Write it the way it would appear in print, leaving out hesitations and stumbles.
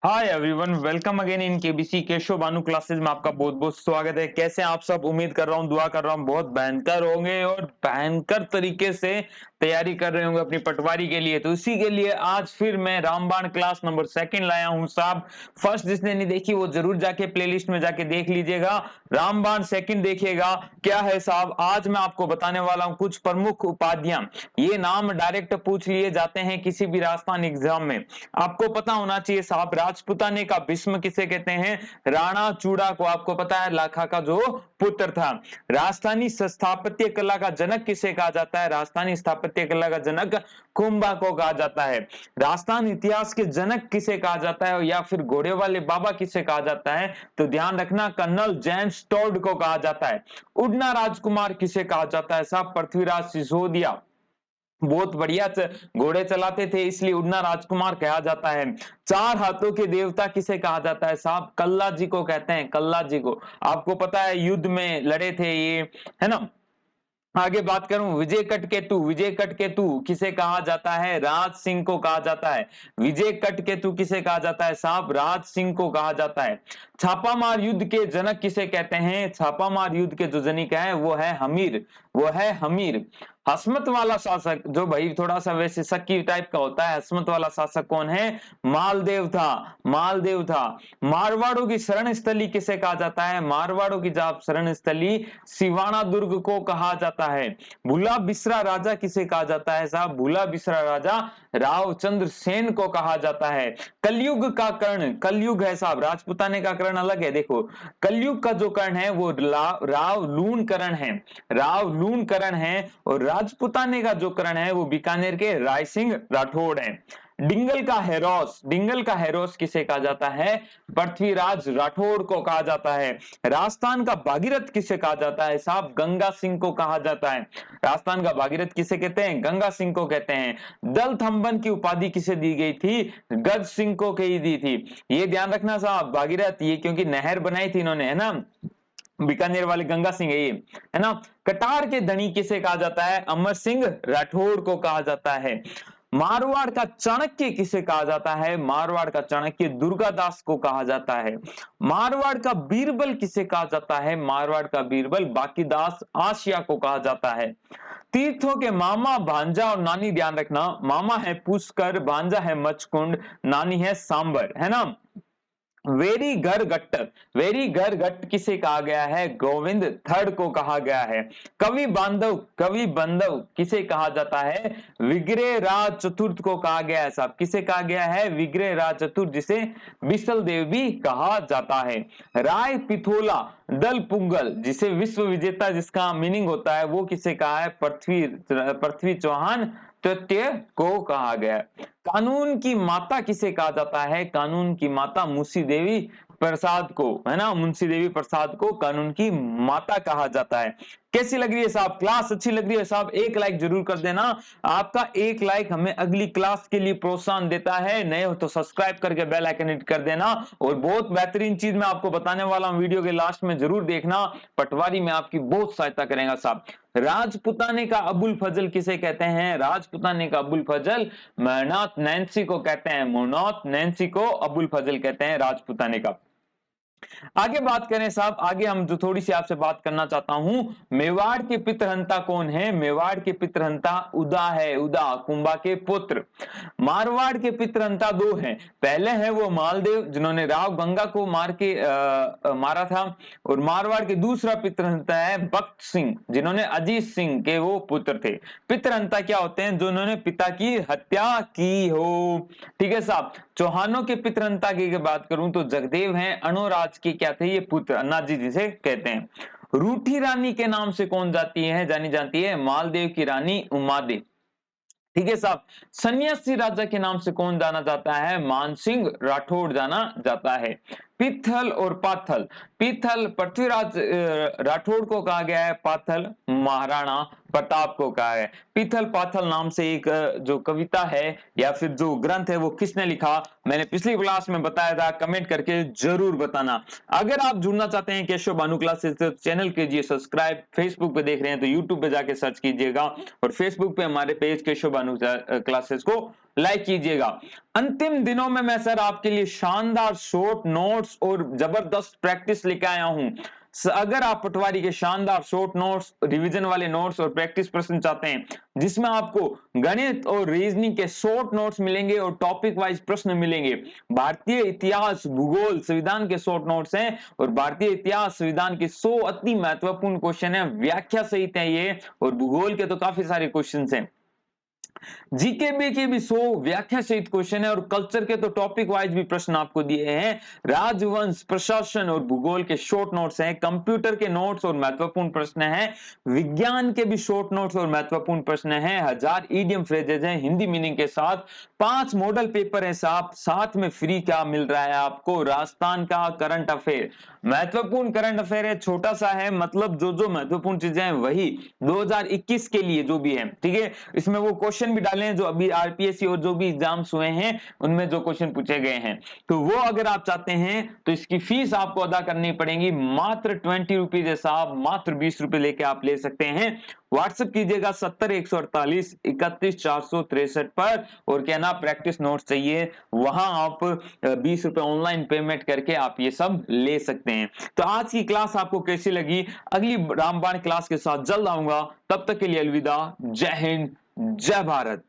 Hi everyone, welcome again in KBC Keshav Banu classes में आपका बहुत बहुत स्वागत है। कैसे हैं आप सब? उम्मीद कर रहा हूँ, दुआ कर रहा हूँ बहुत भयंकर होंगे और भयंकर तरीके से तैयारी कर रहे होंगे अपनी पटवारी के लिए। तो इसी के लिए आज फिर मैं रामबाण क्लास नंबर 2 लाया हूँ साहब। फर्स्ट जिसने नहीं देखी वो जरूर जाके प्लेलिस्ट में जाके देख लीजिएगा। रामबाण 2 देखिएगा। क्या है साहब, आज मैं आपको बताने वाला हूँ कुछ प्रमुख उपाधियां। ये नाम डायरेक्ट पूछ लिए जाते हैं किसी भी राजस्थान एग्जाम में। आपको पता होना चाहिए साहब, राजपुताने का भीष्म किसे कहते हैं? राणा चूड़ा को। आपको पता है, लाखा का जो पुत्र था। राजस्थानी स्थापत्य कला का जनक किसे कहा जाता है? राजस्थानी स्थापत्य कला का जनक कुंभा को कहा जाता है। राजस्थान इतिहास के जनक किसे कहा जाता है, या फिर घोड़े वाले बाबा किसे कहा जाता है? तो ध्यान रखना, कर्नल जेम्स टोड को कहा जाता है। उड़ना राजकुमार किसे कहा जाता है साहब? पृथ्वीराज सिसोदिया। बहुत बढ़िया घोड़े चलाते थे, इसलिए उड़ना राजकुमार कहा जाता है। चार हाथों के देवता किसे कहा जाता है साहब? कल्ला जी को कहते हैं, कल्ला जी को। आपको पता है युद्ध में लड़े थे ये, है ना। आगे बात करूं, विजय कटकेतु। विजय कटकेतु किसे कहा जाता है? राज सिंह को कहा जाता है। विजय कटकेतु किसे कहा जाता है साहब? राज सिंह को कहा जाता है। छापामार युद्ध के जनक किसे कहते हैं? छापामार युद्ध के जो जनक है वो है हमीर। वो है हमीर। हसमत वाला शासक, जो भाई थोड़ा सा वैसे शक्की टाइप का होता है, हसमत वाला शासक कौन है? मालदेव था। मालदेव था। मारवाड़ों की शरण स्थली किसे कहा जाता है? मारवाड़ों की जब शरण स्थली सिवाना दुर्ग को कहा जाता है। भूला बिसरा राजा किसे कहा जाता है साहब? भूला बिसरा राजा रावचंद्र सेन को कहा जाता है। कलयुग का कर्ण, कलयुग है साहब, राजपुताने का कर्ण अलग है। देखो, कलयुग का जो कर्ण है वो राव लूण कर्ण है। राव लूण कर्ण है। और राजपुताने का जो कर्ण है वो बीकानेर के राय सिंह राठौड़ है। डिंगल का हेरोस, डिंगल का हेरोस किसे कहा जाता है? पृथ्वीराज राठौड़ को कहा जाता है। राजस्थान का भागीरथ किसे कहा जाता है साहब? गंगा सिंह को कहा जाता है। राजस्थान का भागीरथ किसे कहते हैं? गंगा सिंह को कहते हैं। दल थंबन की उपाधि किसे दी गई थी? गज सिंह को कही दी थी। ये ध्यान रखना साहब, भागीरथ ये क्योंकि नहर बनाई थी इन्होंने, है ना। बीकानेर वाले गंगा सिंह है ये, है ना। कटार के धनी किसे कहा जाता है? अमर सिंह राठौड़ को कहा जाता है। मारवाड़ का चाणक्य किसे कहा जाता है? मारवाड़ का चाणक्य दुर्गादास को कहा जाता है। मारवाड़ का बीरबल किसे कहा जाता है? मारवाड़ का बीरबल बाकीदास आसिया को कहा जाता है। तीर्थों के मामा भांजा और नानी, ध्यान रखना, मामा है पुष्कर, भांजा है मचकुंड, नानी है सांबर, है ना। वेरी घर गट्ट, वेरी घर गट्ट किसे कहा गया है? गोविंद थर्ड को कहा गया है। कवि बांधव, कवि बंधव किसे कहा जाता है? विग्रह राज चतुर्थ को कहा गया है साहब। किसे कहा गया है? विग्रह राज चतुर्थ, जिसे बिसल देव भी कहा जाता है। राय पिथोला दल पुंगल, जिसे विश्व विजेता जिसका मीनिंग होता है, वो किसे कहा है? पृथ्वी पृथ्वी चौहान तृतीय को कहा गया है। कानून की माता किसे कहा जाता है? कानून की माता मुंशी देवी प्रसाद को, है ना, मुंशी देवी प्रसाद को कानून की माता कहा जाता है। कैसी लग रही है साहब? क्लास अच्छी लग रही है साहब? एक लाइक जरूर कर देना। आपका एक लाइक हमें अगली क्लास के लिए प्रोत्साहन देता है। नए हो तो सब्सक्राइब करके बेल आइकन हिट कर देना। और बहुत बेहतरीन चीज मैं आपको बताने वाला हूं, वीडियो के लास्ट में जरूर देखना। पटवारी में आपकी बहुत सहायता करेगा साहब। राजपुताने का अबुल फजल किसे कहते हैं? राजपुताने का अबुल फजल मरनाथ नैन्सी को कहते हैं। मुरनौत नैन्सी को अबुल फजल कहते हैं राजपुताने का। आगे बात करें साहब, आगे हम जो थोड़ी सी आपसे बात करना चाहता हूं, मेवाड़ के पितरहंता कौन है? मेवाड़ के पितरहंता उदा है। उदा कुंभा के पुत्र। मारवाड़ के पितरहंता दो हैं। पहले है वो मालदेव, जिन्होंने राव गंगा को मार के मारा था। और मारवाड़ के दूसरा पितरहंता है बख्त सिंह, जिन्होंने अजीत सिंह के वो पुत्र थे। पितरहंता क्या होते हैं? जो उन्होंने पिता की हत्या की हो। ठीक है साहब। चौहानों के पितरहंता की बात करूं तो जगदेव हैं। अणोराज के क्या थे ये पुत्र? अन्नाजी जिसे कहते हैं। रूठी रानी के नाम से कौन जाती है, जानी जाती है? मालदेव की रानी उमादेव। ठीक है साहब। सन्यासी राजा के नाम से कौन जाना जाता है? मानसिंह राठौड़ जाना जाता है। पित्थल और पाथल। पित्थल पृथ्वीराज राठौड़ को कहा गया है, पाथल महाराणा प्रताप को कहा है। पीथल पाथल नाम से एक जो कविता है या फिर जो ग्रंथ है वो किसने लिखा, मैंने पिछली क्लास में बताया था, कमेंट करके जरूर बताना। अगर आप जुड़ना चाहते हैं केशव भानु क्लासेस तो चैनल कीजिए सब्सक्राइब, फेसबुक पे देख रहे हैं तो यूट्यूब पे जाके सर्च कीजिएगा और फेसबुक पे हमारे पेज केशव भानु क्लासेस को लाइक कीजिएगा। अंतिम दिनों में मैं सर आपके लिए शानदार शॉर्ट नोट्स और जबरदस्त प्रैक्टिस लेके आया हूं। अगर आप पटवारी के शानदार शॉर्ट नोट्स, रिवीजन वाले नोट्स और प्रैक्टिस प्रश्न चाहते हैं जिसमें आपको गणित और रीजनिंग के शॉर्ट नोट्स मिलेंगे और टॉपिक वाइज प्रश्न मिलेंगे, भारतीय इतिहास भूगोल संविधान के शॉर्ट नोट्स हैं और भारतीय इतिहास संविधान के 100 अति महत्वपूर्ण क्वेश्चन है, व्याख्या सहित है ये, और भूगोल के तो काफी सारे क्वेश्चन हैं। जीके के भी 100 व्याख्या सहित क्वेश्चन है और कल्चर के तो टॉपिक वाइज भी प्रश्न आपको दिए हैं। राजवंश, प्रशासन और भूगोल के शॉर्ट नोट्स हैं, कंप्यूटर के नोट्स और महत्वपूर्ण प्रश्न हैं, विज्ञान के भी शॉर्ट नोट्स और महत्वपूर्ण प्रश्न हैं, 1000 इडियम फ्रेजेज हैं हिंदी मीनिंग के साथ, 5 मॉडल पेपर है साहब, साथ में फ्री क्या मिल रहा है आपको, राजस्थान का करंट अफेयर, महत्वपूर्ण करंट अफेयर है, छोटा सा है, मतलब जो जो महत्वपूर्ण चीजें हैं वही 2021 के लिए जो भी है, ठीक है। इसमें वो क्वेश्चन भी डाले हैं जो अभी आरपीएससी और जो भी एग्जाम्स हुए हैं उनमें जो क्वेश्चन पूछे गए हैं, तो वो अगर आप चाहते हैं तो इसकी फीस आपको अदा करनी पड़ेगी मात्र 20 रुपीज है साहब, मात्र 20 रुपए लेके आप ले सकते हैं। व्हाट्सएप कीजिएगा 70 148 31 463 पर और कहना प्रैक्टिस नोट्स चाहिए, वहां आप 20 रुपए ऑनलाइन पेमेंट करके आप ये सब ले सकते हैं। तो आज की क्लास आपको कैसी लगी, अगली रामबाण क्लास के साथ जल्द आऊंगा, तब तक के लिए अलविदा, जय हिंद, जय भारत।